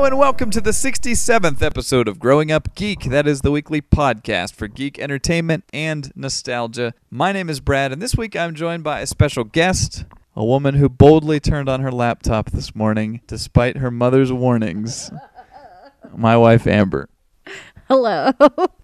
Hello and welcome to the 67th episode of Growing Up Geek. That is the weekly podcast for geek entertainment and nostalgia. My name is Brad, and this week I'm joined by a special guest, a woman who boldly turned on her laptop this morning despite her mother's warnings. My wife, Amber. Hello.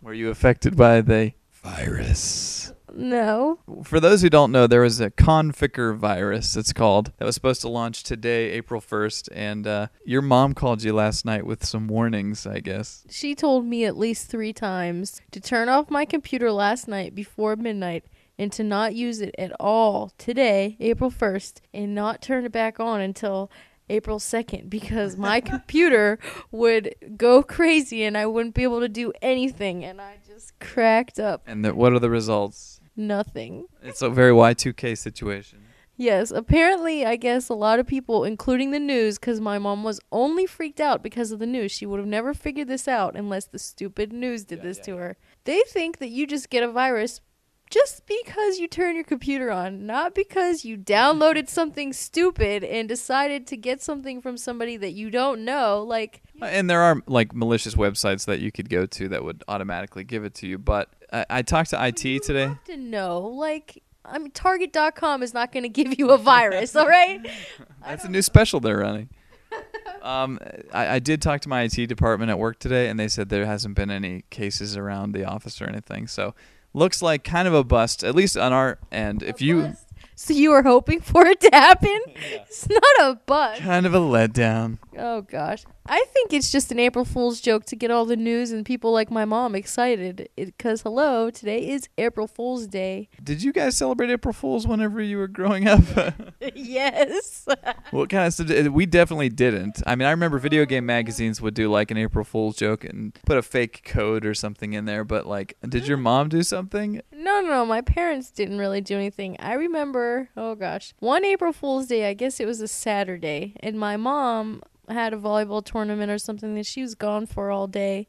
Were you affected by the virus? No. For those who don't know, there was a Conficker virus, it's called, that was supposed to launch today, April 1st, and your mom called you last night with some warnings, I guess. She told me at least 3 times to turn off my computer last night before midnight and to not use it at all today, April 1st, and not turn it back on until April 2nd because my computer would go crazy and I wouldn't be able to do anything, and I just cracked up. And what are the results? Nothing. It's a very Y2K situation. Yes, apparently, I guess a lot of people, including the news, because my mom was only freaked out because of the news. She would have never figured this out unless the stupid news did this to her. They think that you just get a virus just because you turn your computer on, not because you downloaded something stupid and decided to get something from somebody that you don't know. And there are malicious websites that you could go to that would automatically give it to you. But I talked to IT today. You have to know, Target.com is not going to give you a virus, all right? That's a new special they're running. I did talk to my IT department at work today, and they said there hasn't been any cases around the office or anything. So looks like kind of a bust, at least on our end. So you were hoping for it to happen? Yeah. It's not a bust. Kind of a letdown. Oh, gosh. I think it's just an April Fool's joke to get all the news and people like my mom excited. Because, hello, today is April Fool's Day. Did you guys celebrate April Fool's whenever you were growing up? Yes. What kind of stuff? We definitely didn't. I mean, I remember video game magazines would do an April Fool's joke and put a fake code or something in there. But did your mom do something? No. My parents didn't really do anything. I remember, one April Fool's Day, I guess it was a Saturday, and my mom had a volleyball tournament or something that she was gone for all day,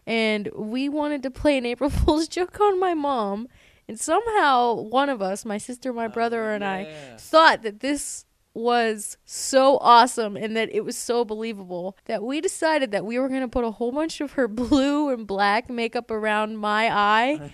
and we wanted to play an April Fool's joke on my mom, and somehow one of us, my sister, my brother, and I, thought that this was so awesome and that it was so believable that we decided that we were going to put a whole bunch of her blue and black makeup around my eye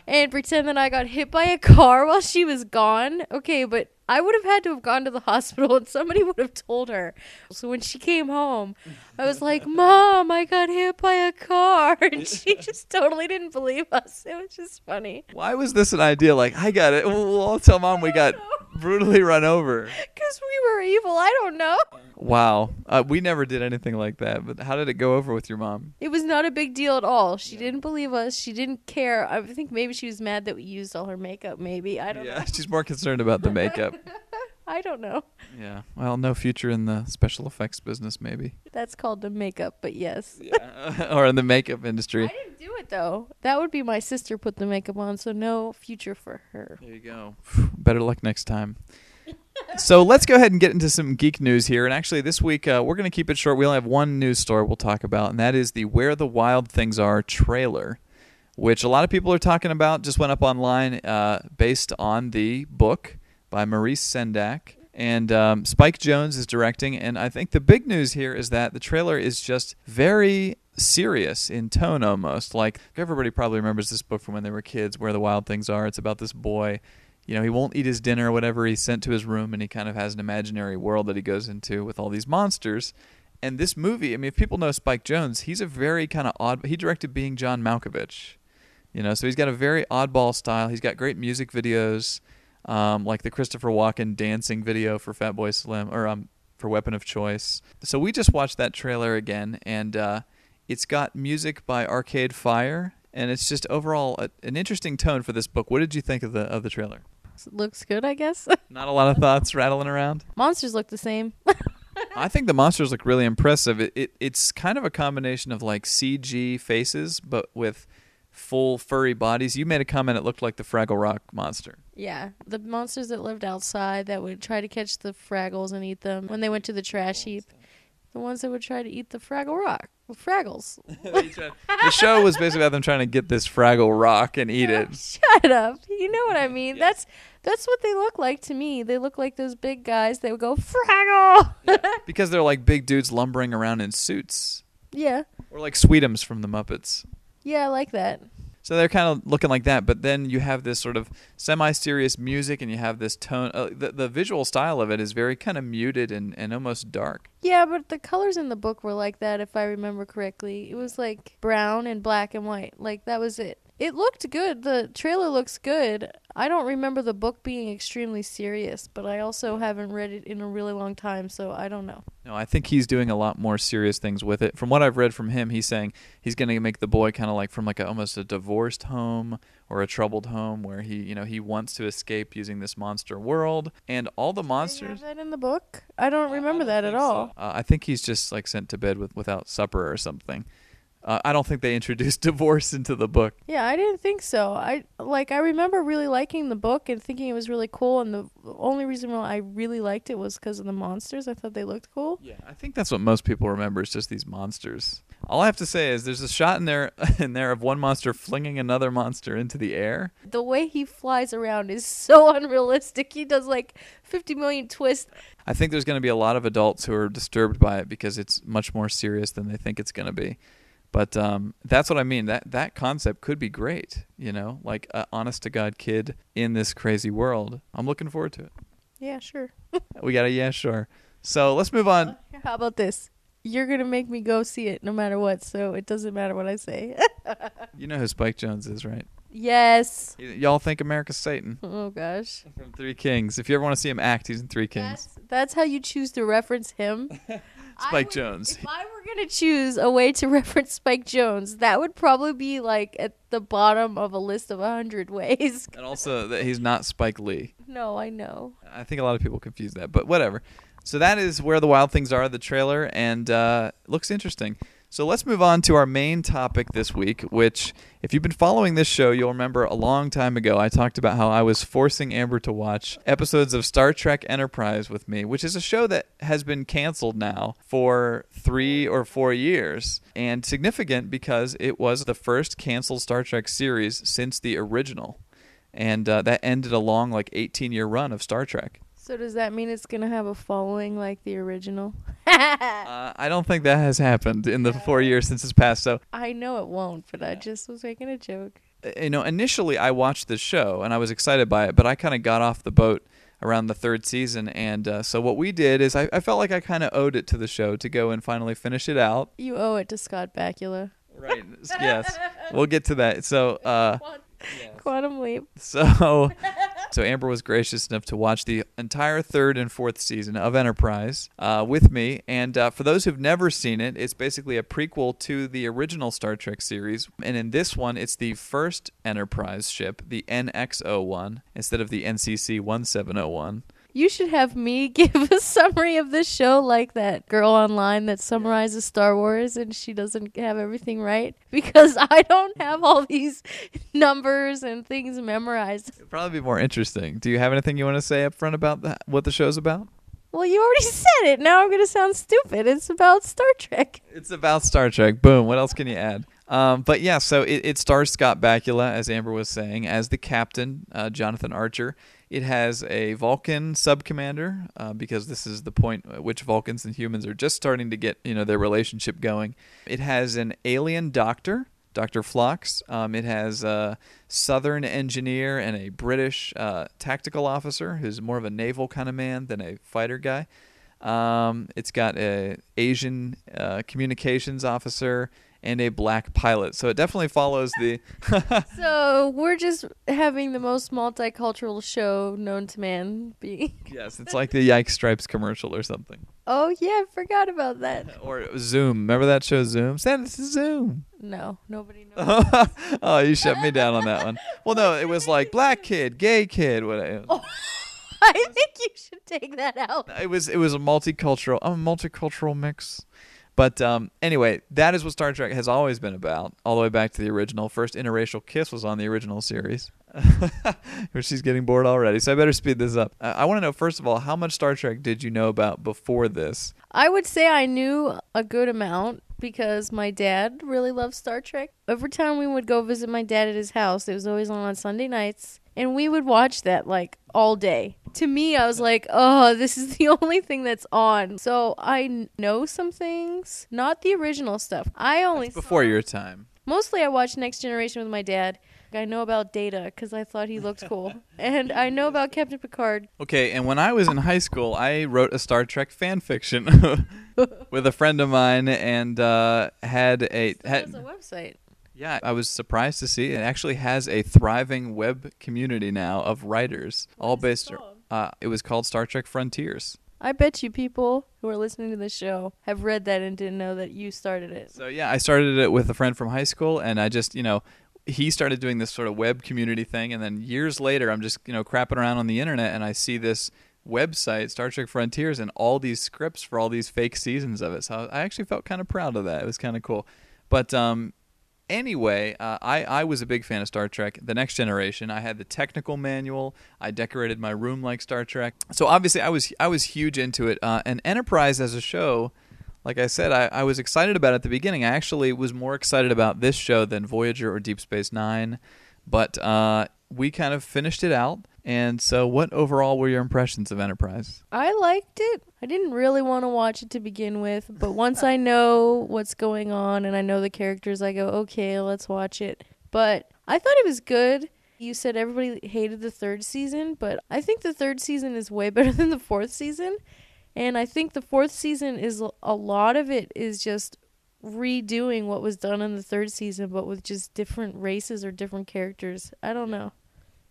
and pretend that I got hit by a car while she was gone. Okay, but I would have had to have gone to the hospital and somebody would have told her. So when she came home, I was like, Mom, I got hit by a car. And she just totally didn't believe us. It was just funny. Why was this an idea? I got it. I'll tell Mom we got brutally run over. Because we were evil. I don't know. Wow. We never did anything like that. But how did it go over with your mom? It was not a big deal at all. She didn't believe us. She didn't care. I think maybe she was mad that we used all her makeup. Maybe. I don't know. Yeah, she's more concerned about the makeup. I don't know. Yeah. Well, no future in the special effects business, maybe. That's called the makeup, but yes. Yeah. Or in the makeup industry. I didn't do it, though. That would be my sister put the makeup on, so no future for her. There you go. Better luck next time. So let's go ahead and get into some geek news here. And actually, this week, we're going to keep it short. We only have one news story we'll talk about, and that is the Where the Wild Things Are trailer, which a lot of people are talking about. Just went up online based on the book by Maurice Sendak. And Spike Jonze is directing. And I think the big news here is that the trailer is just very serious in tone almost. Everybody probably remembers this book from when they were kids, Where the Wild Things Are. It's about this boy. He won't eat his dinner or whatever. He's sent to his room, and he kind of has an imaginary world that he goes into with all these monsters. And this movie, I mean, if people know Spike Jonze, he's a very kind of odd... He directed Being John Malkovich. So he's got a very oddball style. He's got great music videos, like the Christopher Walken dancing video for Fatboy Slim, or for Weapon of Choice. So we just watched that trailer again, and it's got music by Arcade Fire, and it's just overall an interesting tone for this book. What did you think of the trailer? It looks good, I guess. Not a lot of thoughts rattling around? Monsters look the same. I think the monsters look really impressive. It's kind of a combination of CG faces, but with full furry bodies. You made a comment it looked like the Fraggle Rock monster. Yeah, the monsters that lived outside that would try to catch the Fraggles and eat them when they went to the trash heap. The ones that would try to eat the Fraggle Rock. Fraggles. The show was basically about them trying to get this Fraggle Rock and eat it. Shut up. You know what I mean. Yeah. That's what they look like to me. They look like those big guys. They would go, Fraggle! Because they're like big dudes lumbering around in suits. Yeah. Or like Sweetums from the Muppets. Yeah, I like that. So they're kind of looking like that, but then you have this sort of semi-serious music, and you have this tone. The visual style of it is very kind of muted and almost dark. Yeah, but the colors in the book were like that, if I remember correctly. It was like brown and black and white. Like, that was it. It looked good. The trailer looks good. I don't remember the book being extremely serious, but I also haven't read it in a really long time, so I don't know. No, I think he's doing a lot more serious things with it. From what I've read from him, he's saying he's going to make the boy kind of like from like almost a divorced home or a troubled home where he wants to escape using this monster world, and all the monsters. Is that in the book? I don't remember that at all. I think he's just like sent to bed without supper or something. I don't think they introduced divorce into the book. Yeah, I didn't think so. I remember really liking the book and thinking it was really cool, and the only reason why I really liked it was because of the monsters. I thought they looked cool. Yeah, I think that's what most people remember is just these monsters. All I have to say is there's a shot in there of one monster flinging another monster into the air. The way he flies around is so unrealistic. He does like 50 million twists. I think there's going to be a lot of adults who are disturbed by it because it's much more serious than they think it's going to be. But that's what I mean. That concept could be great, like an honest-to-God kid in this crazy world. I'm looking forward to it. Yeah, sure. We got a yeah, sure. So let's move on. How about this? You're going to make me go see it no matter what, so it doesn't matter what I say. You know who Spike Jonze is, right? Yes. Y'all think America's Satan. Oh, gosh. From Three Kings. If you ever want to see him act, he's in Three Kings. That's how you choose to reference him? Spike Jonze. If I were going to choose a way to reference Spike Jonze, that would probably be like at the bottom of a list of 100 ways. And also that he's not Spike Lee. No, I know. I think a lot of people confuse that, but whatever. So that is Where the Wild Things Are, the trailer, and looks interesting. So let's move on to our main topic this week, which, if you've been following this show, you'll remember a long time ago I talked about how I was forcing Amber to watch episodes of Star Trek Enterprise with me, which is a show that has been canceled now for 3 or 4 years, and significant because it was the first canceled Star Trek series since the original, and that ended a long, 18-year run of Star Trek. So does that mean it's going to have a following like the original? I don't think that has happened in the 4 years since it's passed. So I know it won't, but I just was making a joke. Initially I watched the show and I was excited by it, but I kind of got off the boat around the 3rd season. And so what we did is I felt like I kind of owed it to the show to go and finally finish it out. You owe it to Scott Bakula. Right. Yes. We'll get to that. So Quantum Leap. So Amber was gracious enough to watch the entire 3rd and 4th season of Enterprise with me. And for those who've never seen it, it's basically a prequel to the original Star Trek series. And in this one, it's the first Enterprise ship, the NX-01, instead of the NCC-1701. You should have me give a summary of this show like that girl online that summarizes Star Wars and she doesn't have everything right, because I don't have all these numbers and things memorized. It'd probably be more interesting. Do you have anything you want to say up front about what the show's about? Well, you already said it. Now I'm going to sound stupid. It's about Star Trek. It's about Star Trek. Boom. What else can you add? But yeah, so it stars Scott Bakula, as Amber was saying, as the captain, Jonathan Archer. It has a Vulcan sub-commander, because this is the point at which Vulcans and humans are just starting to get, their relationship going. It has an alien doctor, Dr. Phlox. It has a Southern engineer and a British tactical officer who's more of a naval kind of man than a fighter guy. It's got a Asian communications officer and a black pilot. So it definitely follows the... So we're just having the most multicultural show known to man be. Yes, it's like the Yikes Stripes commercial or something. Oh, yeah, I forgot about that. Or Zoom. Remember that show, Zoom? Send us to Zoom. No, nobody knows. Oh, you shut me down on that one. Well, no, it was like black kid, gay kid. Whatever. Oh, I think you should take that out. It was a multicultural mix. But anyway, that is what Star Trek has always been about, all the way back to the original. First interracial kiss was on the original series. She's getting bored already, so I better speed this up. I want to know, first of all, how much Star Trek did you know about before this? I would say I knew a good amount. because my dad really loves Star Trek. Every time we would go visit my dad at his house, it was always on Sunday nights, and we would watch that like all day. To me, I was like, oh, this is the only thing that's on. So I know some things, not the original stuff. I only Before your time. Mostly I watched Next Generation with my dad. I know about Data because I thought he looked cool. And I know about Captain Picard. Okay, and when I was in high school, I wrote a Star Trek fan fiction with a friend of mine and had a website. Yeah, I was surprised to see it actually has a thriving web community now of writers, all based. It was called Star Trek Frontiers. I bet you people who are listening to the show have read that and didn't know that you started it. So yeah, I started it with a friend from high school, and I just, he started doing this sort of web community thing, and then years later, I'm just, crapping around on the internet, and I see this website, Star Trek Frontiers, and all these scripts for all these fake seasons of it. So I actually felt kind of proud of that. It was kind of cool. But anyway, I was a big fan of Star Trek, The Next Generation. I had the technical manual. I decorated my room like Star Trek. So obviously I was huge into it. And Enterprise as a show, like I said, I was excited about it at the beginning. I actually was more excited about this show than Voyager or Deep Space Nine. But we kind of finished it out. And so what overall were your impressions of Enterprise? I liked it. I didn't really want to watch it to begin with, but once I know what's going on and I know the characters, I go, okay, let's watch it. But I thought it was good. You said everybody hated the third season, but I think the third season is way better than the fourth season. And I think the fourth season is a lot of it is just redoing what was done in the third season, but with just different races or different characters. I don't know.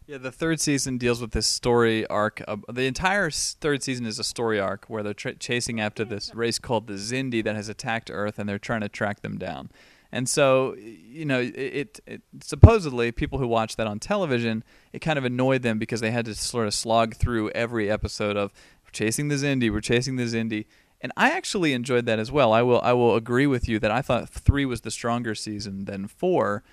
Yeah, the third season deals with this story arc. The entire third season is a story arc where they're chasing after this race called the Xindi that has attacked Earth, and they're trying to track them down. And so, it supposedly people who watched that on television, it kind of annoyed them because they had to sort of slog through every episode of we're chasing the Xindi. And I actually enjoyed that as well. I will agree with you that I thought 3 was the stronger season than 4.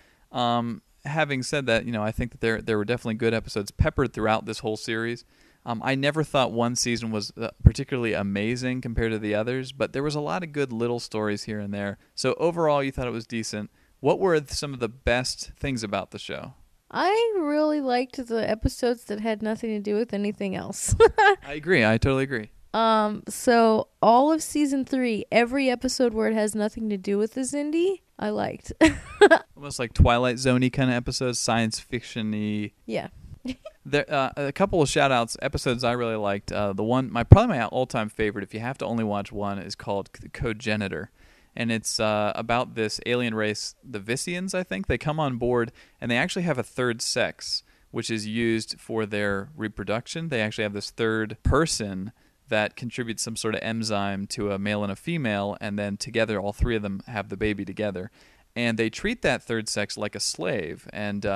Having said that, I think that there were definitely good episodes peppered throughout this whole series. I never thought one season was particularly amazing compared to the others, but there was a lot of good little stories here and there. So overall, you thought it was decent. What were some of the best things about the show? I really liked the episodes that had nothing to do with anything else. I agree. I totally agree. So all of season 3, every episode where it has nothing to do with the Xindi, I liked. Almost like Twilight Zone-y kind of episodes, science fiction-y. Yeah. There, a couple of shout-outs, episodes I really liked. Probably my all-time favorite, if you have to only watch one, is called Cogenitor. And it's about this alien race, the Vissians, I think. They come on board, and they actually have a third sex, which is used for their reproduction. They actually have this third person that contributes some sort of enzyme to a male and a female, and then together all three of them have the baby together. And they treat that third sex like a slave, and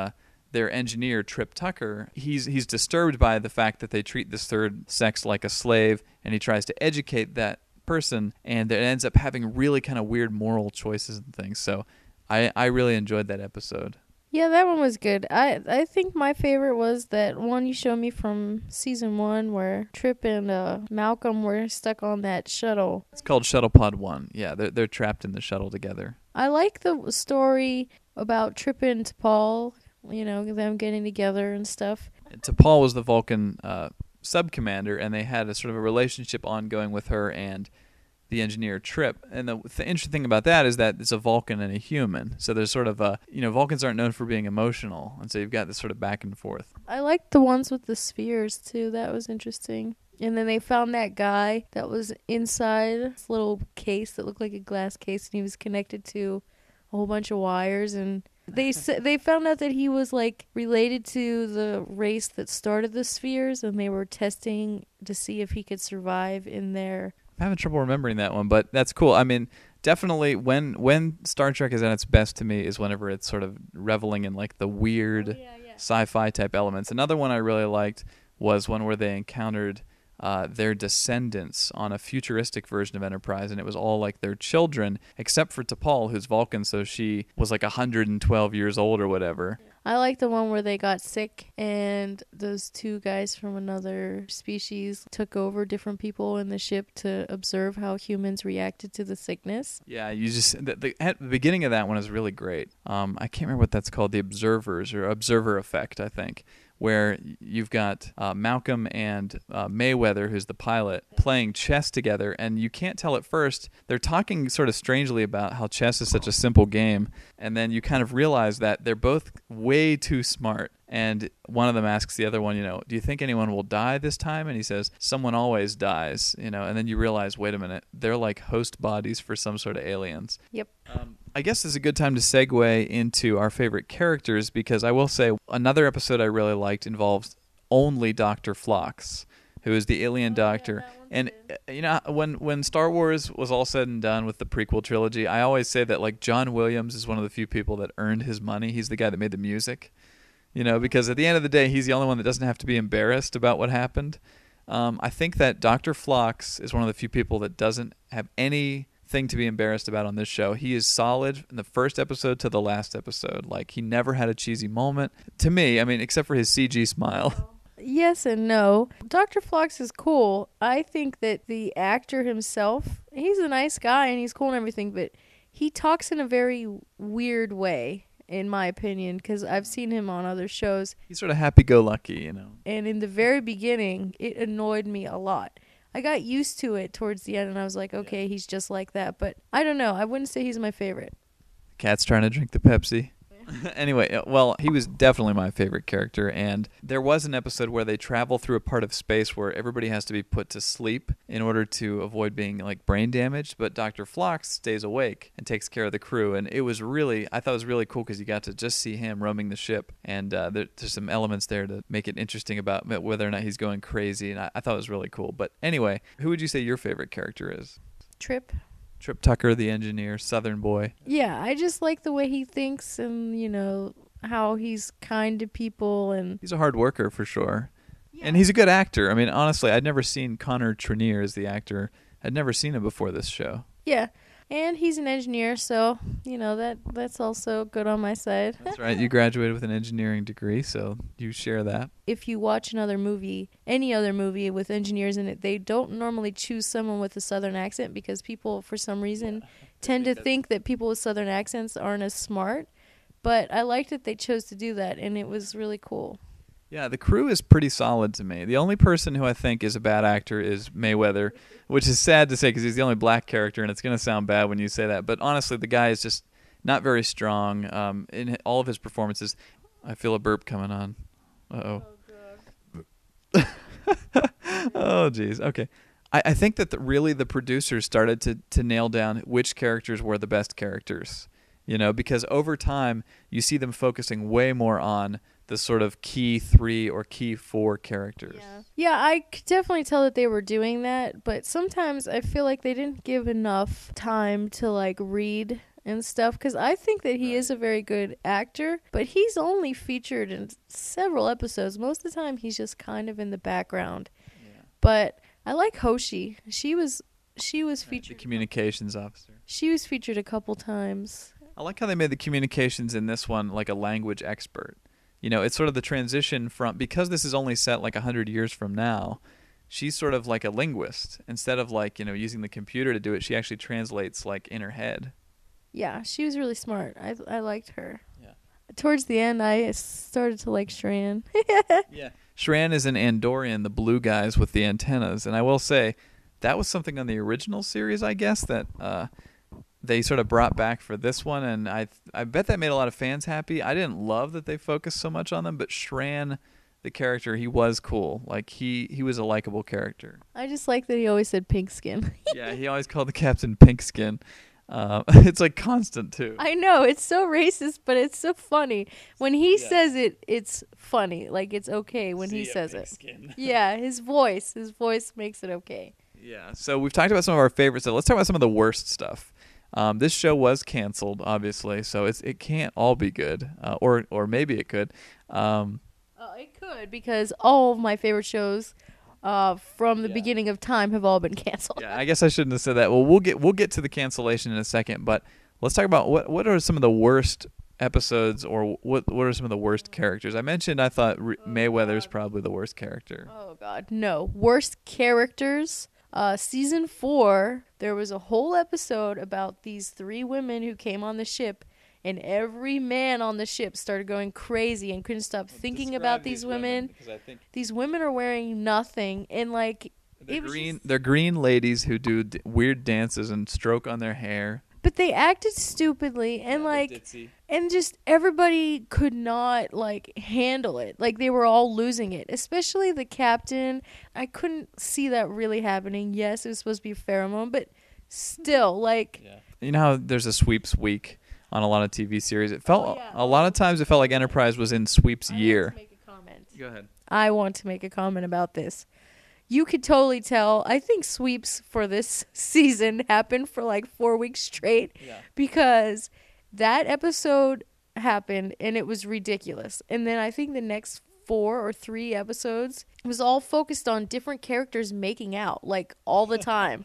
their engineer, Trip Tucker, he's disturbed by the fact that they treat this third sex like a slave, and he tries to educate that person, and it ends up having really kind of weird moral choices and things. So I really enjoyed that episode. Yeah, that one was good. I think my favorite was that one you showed me from season 1 where Trip and Malcolm were stuck on that shuttle. It's called Shuttle Pod 1. Yeah, they're trapped in the shuttle together. I like the story about Trip and T'Pol, them getting together and stuff. And T'Pol was the Vulcan sub-commander, and they had a sort of a relationship ongoing with her and the engineer Trip. And the interesting thing about that is that it's a Vulcan and a human. So there's sort of Vulcans aren't known for being emotional. And so you've got this sort of back and forth. I liked the ones with the spheres too. That was interesting. And then they found that guy that was inside this little case that looked like a glass case, and he was connected to a whole bunch of wires. And they found out that he was like related to the race that started the spheres, and they were testing to see if he could survive in there. I'm having trouble remembering that one, but that's cool. I mean, definitely when Star Trek is at its best to me is whenever it's sort of reveling in like the weird sci-fi type elements. Another one I really liked was one where they encountered their descendants on a futuristic version of Enterprise, and it was all like their children, except for T'Pol, who's Vulcan, so she was like 112 years old or whatever. I like the one where they got sick and those two guys from another species took over different people in the ship to observe how humans reacted to the sickness. Yeah, you just at the beginning of that one is really great. I can't remember what that's called, the observers or observer effect, I think, where you've got Malcolm and Mayweather, who's the pilot, playing chess together, and you can't tell at first. They're talking sort of strangely about how chess is such a simple game, and then you kind of realize that they're both way too smart. And one of them asks the other one, do you think anyone will die this time? And he says, someone always dies, and then you realize, wait a minute, they're like host bodies for some sort of aliens. Yep. I guess it's a good time to segue into our favorite characters, because I will say another episode I really liked involves only Dr. Phlox, who is the alien doctor. And when Star Wars was all said and done with the prequel trilogy, I always say that like John Williams is one of the few people that earned his money. He's the guy that made the music. Because at the end of the day, he's the only one that doesn't have to be embarrassed about what happened. I think that Dr. Phlox is one of the few people that doesn't have anything to be embarrassed about on this show. He is solid from the first episode to the last episode. Like, he never had a cheesy moment. To me, except for his CG smile. Yes and no. Dr. Phlox is cool. I think that the actor himself, he's a nice guy and he's cool and everything, but he talks in a very weird way, in my opinion, because I've seen him on other shows. He's sort of happy-go-lucky, And in the very beginning, it annoyed me a lot. I got used to it towards the end, and I was like, okay, he's just like that. But I don't know. I wouldn't say he's my favorite. Cat's trying to drink the Pepsi. Anyway, well, he was definitely my favorite character, and there was an episode where they travel through a part of space where everybody has to be put to sleep in order to avoid being like brain damaged, but Dr. Phlox stays awake and takes care of the crew, and I thought it was really cool because you got to just see him roaming the ship, and there's some elements there to make it interesting about whether or not he's going crazy, and I thought it was really cool. But anyway, who would you say your favorite character is? Trip Tucker, the engineer, Southern boy. Yeah, I just like the way he thinks and, how he's kind to people. And he's a hard worker for sure. Yeah. And he's a good actor. Honestly, I'd never seen Connor Trenier as the actor. I'd never seen him before this show. Yeah. And he's an engineer, so, that's also good on my side. That's right. You graduated with an engineering degree, so you share that. If you watch any other movie with engineers in it, they don't normally choose someone with a Southern accent because people, for some reason, tend to think that people with Southern accents aren't as smart. But I liked that they chose to do that, and it was really cool. Yeah, the crew is pretty solid to me. The only person who I think is a bad actor is Mayweather, which is sad to say because he's the only black character, and it's going to sound bad when you say that. But honestly, the guy is just not very strong in all of his performances. I feel a burp coming on. Uh-oh. Oh, geez. Okay. I think that really the producers started to nail down which characters were the best characters, because over time you see them focusing way more on the sort of key 3 or key 4 characters. Yeah, I could definitely tell that they were doing that, but sometimes I feel like they didn't give enough time to like read and stuff, because I think that he is a very good actor, but he's only featured in several episodes. Most of the time he's just kind of in the background. Yeah. But I like Hoshi. She was featured. The communications officer. She was featured a couple times. I like how they made the communications in this one like a language expert. It's sort of the transition from, because this is only set like 100 years from now, she's sort of like a linguist. Instead of like, using the computer to do it, she actually translates like in her head. Yeah, she was really smart. I liked her. Yeah. Towards the end, I started to like Shran. Yeah. Shran is an Andorian, the blue guys with the antennas. And I will say, that was something on the original series, I guess, that they sort of brought back for this one, and I bet that made a lot of fans happy. I didn't love that they focused so much on them, but Shran, the character, he was cool. Like, he was a likable character. I just like that he always said pink skin. Yeah, he always called the captain pink skin. It's like constant, too. I know, it's so racist, but it's so funny. When he says it, it's funny. Like, it's okay when he says it. Skin. Yeah, his voice makes it okay. Yeah, so we've talked about some of our favorites, so let's talk about some of the worst stuff. This show was canceled, obviously, so it can't all be good, or maybe it could. It could, because all of my favorite shows from the beginning of time have all been canceled. Yeah, I guess I shouldn't have said that. Well, we'll get to the cancellation in a second, but let's talk about what are some of the worst episodes, or what are some of the worst characters? I mentioned I thought Mayweather's probably the worst character. Oh God, no. Worst characters. Season 4, there was a whole episode about these 3 women who came on the ship, and every man on the ship started going crazy and couldn't stop thinking about these women. Because I think these women are wearing nothing, and like they're green ladies who do weird dances and stroke on their hair. But they acted stupidly, and and just everybody could not like handle it. Like they were all losing it, especially the captain. I couldn't see that really happening. Yes, it was supposed to be a pheromone, but still, like you know how there's a sweeps week on a lot of TV series. It felt a lot of times it felt like Enterprise was in sweeps year. I want to make a comment. Go ahead. I want to make a comment about this. You could totally tell. I think sweeps for this season happened for like 4 weeks straight because that episode happened and it was ridiculous. And then I think the next 4 or 3 episodes was all focused on different characters making out like all the time.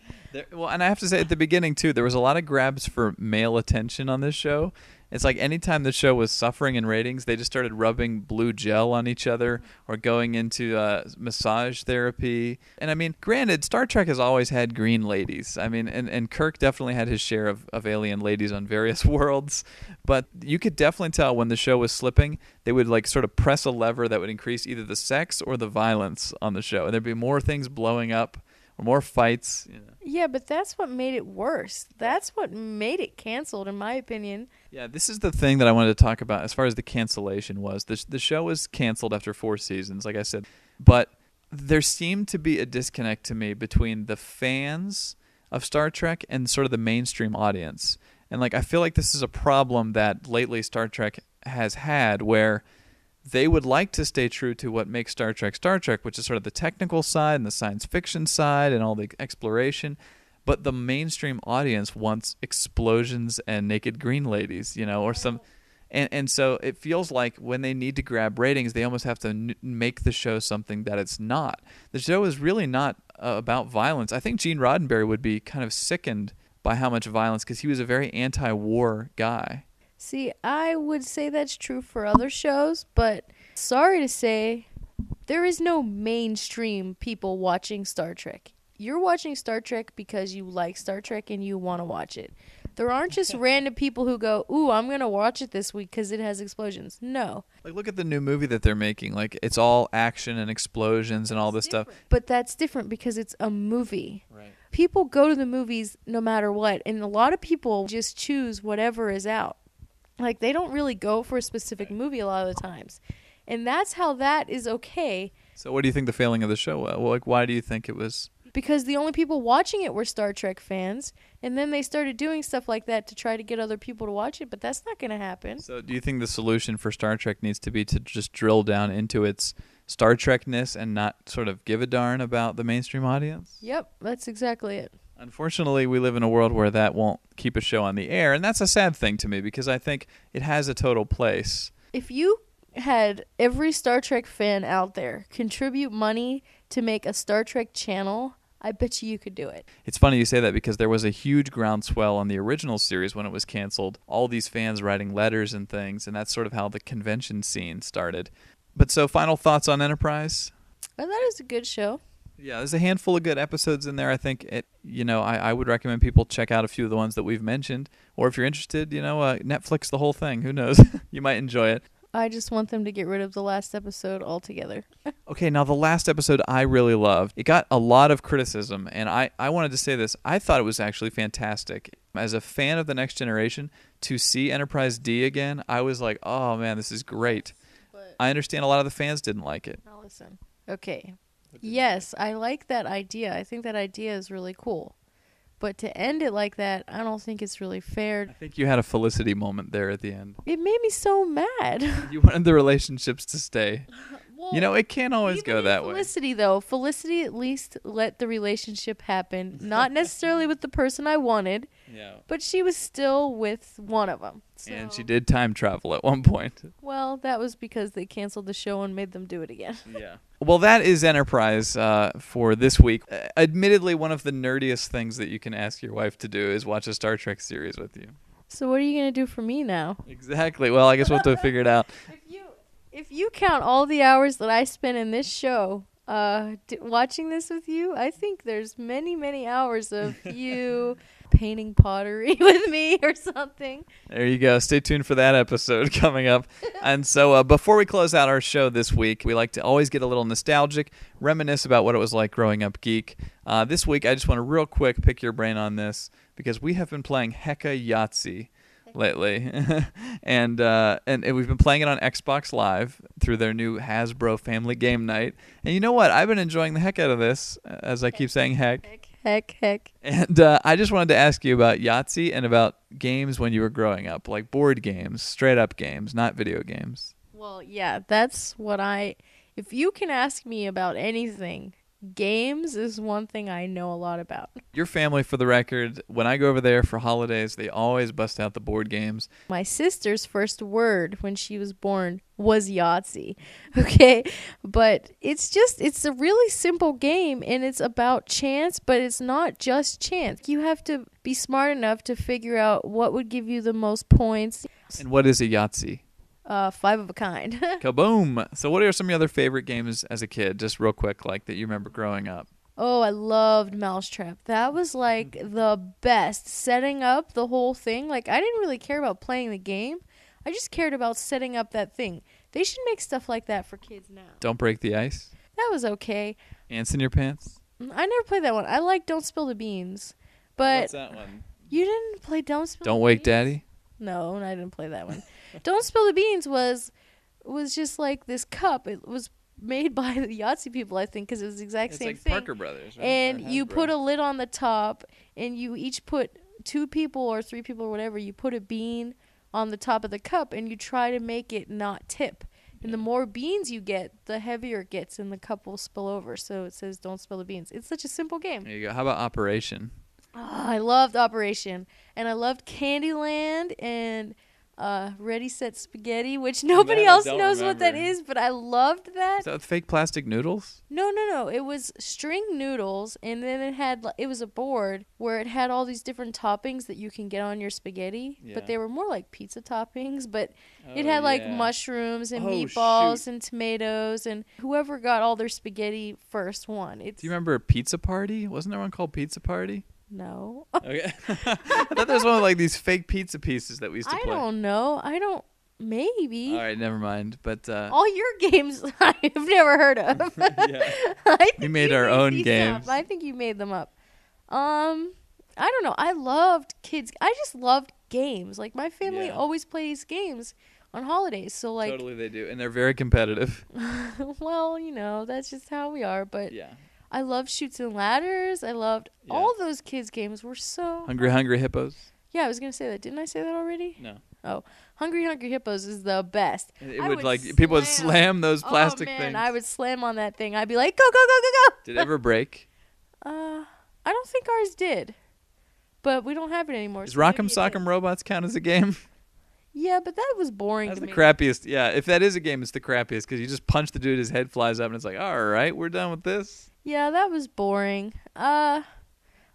Well, and I have to say at the beginning too, there was a lot of grabs for male attention on this show. It's like anytime the show was suffering in ratings, they just started rubbing blue gel on each other or going into massage therapy. And I mean, granted, Star Trek has always had green ladies. I mean, and Kirk definitely had his share of alien ladies on various worlds. But you could definitely tell when the show was slipping, they would like sort of press a lever that would increase either the sex or the violence on the show. And there'd be more things blowing up or more fights. You know. Yeah, but that's what made it worse. That's what made it canceled, in my opinion. Yeah, this is the thing that I wanted to talk about as far as the cancellation was. The show was canceled after 4 seasons, like I said. But there seemed to be a disconnect to me between the fans of Star Trek and sort of the mainstream audience. And like I feel like this is a problem that lately Star Trek has had where they would like to stay true to what makes Star Trek, which is sort of the technical side and the science fiction side and all the exploration. But the mainstream audience wants explosions and naked green ladies, you know, or some. And so it feels like when they need to grab ratings, they almost have to make the show something that it's not. The show is really not about violence. I think Gene Roddenberry would be kind of sickened by how much violence, because he was a very anti-war guy. See, I would say that's true for other shows, but sorry to say, there is no mainstream people watching Star Trek. You're watching Star Trek because you like Star Trek and you want to watch it. There aren't just random people who go, ooh, I'm going to watch it this week because it has explosions. No. Like, look at the new movie that they're making. Like, it's all action and explosions and all this stuff. But that's different because it's a movie. Right. People go to the movies no matter what, and a lot of people just choose whatever is out. Like, they don't really go for a specific movie a lot of the times. And that's how that is okay. So what do you think the failing of the show was? Well, like, why do you think it was? Because the only people watching it were Star Trek fans, and then they started doing stuff like that to try to get other people to watch it, but that's not going to happen. So do you think the solution for Star Trek needs to be to just drill down into its Star Trek-ness and not sort of give a darn about the mainstream audience? Yep, that's exactly it. Unfortunately, we live in a world where that won't keep a show on the air, and that's a sad thing to me because I think it has a total place. If you had every Star Trek fan out there contribute money to make a Star Trek channel, I bet you could do it. It's funny you say that because there was a huge groundswell on the original series when it was canceled. All these fans writing letters and things, and that's sort of how the convention scene started. But so, final thoughts on Enterprise? I thought it was a good show. Yeah, there's a handful of good episodes in there. I think I would recommend people check out a few of the ones that we've mentioned, or if you're interested, Netflix the whole thing. Who knows? You might enjoy it. I just want them to get rid of the last episode altogether. Okay, now the last episode I really loved. It got a lot of criticism, and I wanted to say this. I thought it was actually fantastic. As a fan of The Next Generation, to see Enterprise D again, I was like, oh man, this is great. But I understand a lot of the fans didn't like it. Now listen. Okay. Yes, I like that idea. I think that idea is really cool. But to end it like that, I don't think it's really fair. I think you had a Felicity moment there at the end. It made me so mad. You wanted the relationships to stay. Well, it can't always go that way. Felicity, though. Felicity at least let the relationship happen. Not necessarily with the person I wanted, but she was still with one of them. So. And she did time travel at one point. Well, that was because they canceled the show and made them do it again. Yeah. Well, that is Enterprise for this week. Admittedly, one of the nerdiest things that you can ask your wife to do is watch a Star Trek series with you. So what are you gonna do for me now? Exactly. Well, I guess we'll have to figure it out. If you count all the hours that I spent in this show, watching this with you, I think there's many hours of you painting pottery with me or something. There you go. Stay tuned for that episode coming up. And so before we close out our show this week, we like to always get a little nostalgic, reminisce about what it was like growing up geek. This week, I just want to real quick pick your brain on this because we have been playing Hecka Yahtzee lately. and we've been playing it on Xbox Live through their new Hasbro Family Game Night. And you know what? I've been enjoying the heck out of this, as I keep saying heck. Heck. And I just wanted to ask you about Yahtzee and about games when you were growing up, like board games, straight up games, not video games. Well, yeah, that's what if you can ask me about anything, games is one thing I know a lot about. Your family, for the record, when I go over there for holidays, they always bust out the board games. My sister's first word when she was born was Yahtzee, okay? But it's a really simple game, and it's about chance, but it's not just chance. You have to be smart enough to figure out what would give you the most points. And what is a Yahtzee? 5 of a kind. Kaboom! So what are some of your other favorite games as a kid, just real quick, like that you remember growing up? Oh, I loved Mousetrap. That was like the best. Setting up the whole thing. Like, I didn't really care about playing the game. I just cared about setting up that thing. They should make stuff like that for kids now. Don't Break the Ice? That was okay. Ants in Your Pants? I never played that one. I like Don't Spill the Beans. But what's that one? You didn't play Don't Spill the Beans? Don't Wake Daddy? No, I didn't play that one. Don't Spill the Beans was just like this cup. It was made by the Yahtzee people, I think, because it was the exact same thing. thing. Parker Brothers, right? And you put a lid on the top, and you each put 2 people or 3 people or whatever. You put a bean on the top of the cup, and you try to make it not tip. And the more beans you get, the heavier it gets, and the cup will spill over. So it says don't spill the beans. It's such a simple game. There you go. How about Operation? Oh, I loved Operation. And I loved Candyland and Ready, Set, Spaghetti, which nobody else knows what that is, but I loved that. Is that with fake plastic noodles? No. It was string noodles, and then it was a board where it had all these different toppings that you can get on your spaghetti, but they were more like pizza toppings, but it had like mushrooms and meatballs and tomatoes, and whoever got all their spaghetti first won. Do you remember Pizza Party? Wasn't there one called Pizza Party? No. Okay. I thought there was one of like these fake pizza pieces that we used to play. I don't know. Maybe. All right, never mind. But all your games I've never heard of. We made our own games. I think you made them up. I don't know. I loved kids. I just loved games. Like my family always plays games on holidays. So like totally they do, and they're very competitive. Well, that's just how we are. But I loved Chutes and Ladders. I loved all those kids' games. Were so Hungry Hippos. Yeah, I was gonna say that. Didn't I say that already? No. Oh, Hungry Hippos is the best. People would slam those plastic things. I would slam on that thing. I'd be like, go. Did it ever break? I don't think ours did, but we don't have it anymore. Does Rock'em Sock'em Robots count as a game? Yeah, but that was boring. That's the crappiest. Yeah, if that is a game, it's the crappiest because you just punch the dude, his head flies up, and it's like, all right, we're done with this. Yeah, that was boring. I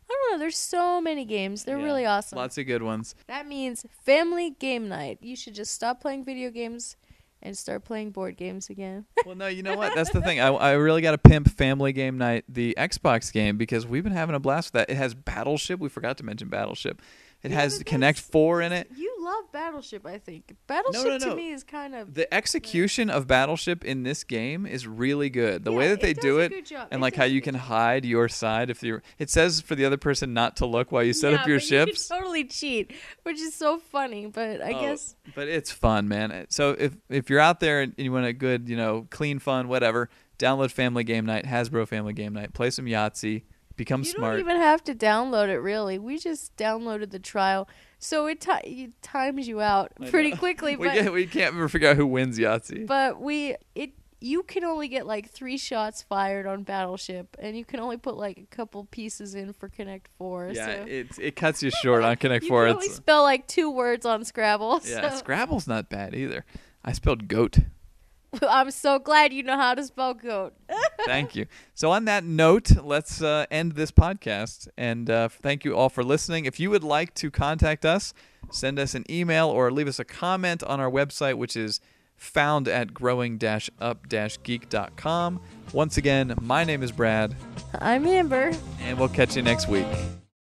don't know. There's so many games. They're really awesome. Lots of good ones. That means family game night. You should just stop playing video games and start playing board games again. Well, no, you know what? That's the thing. I really got to pimp family game night, the Xbox game, because we've been having a blast with that. It has Battleship. We forgot to mention Battleship. It has Connect 4 in it. You love Battleship, I think. Battleship to me is kind of... The execution of Battleship in this game is really good. The way that they do it, and like how you can hide your side if you're... It says for the other person not to look while you set up your ships. You can totally cheat, which is so funny, but I guess... But it's fun, man. So if you're out there and you want a good, clean fun, whatever, download Family Game Night, Hasbro Family Game Night, play some Yahtzee. Become smart. You don't even have to download it, really. We just downloaded the trial, so it times you out pretty quickly. We can't ever figure out who wins Yahtzee. But you can only get like 3 shots fired on Battleship, and you can only put like a couple pieces in for Connect 4. Yeah, so. it cuts you short on Connect 4. You can only spell like 2 words on Scrabble. Yeah, so. Scrabble's not bad either. I spelled goat. I'm so glad you know how to spell goat. Thank you. So on that note, let's end this podcast. And thank you all for listening. If you would like to contact us, send us an email or leave us a comment on our website, which is found at growing-up-geek.com. Once again, my name is Brad, I'm Amber. and we'll catch you next week.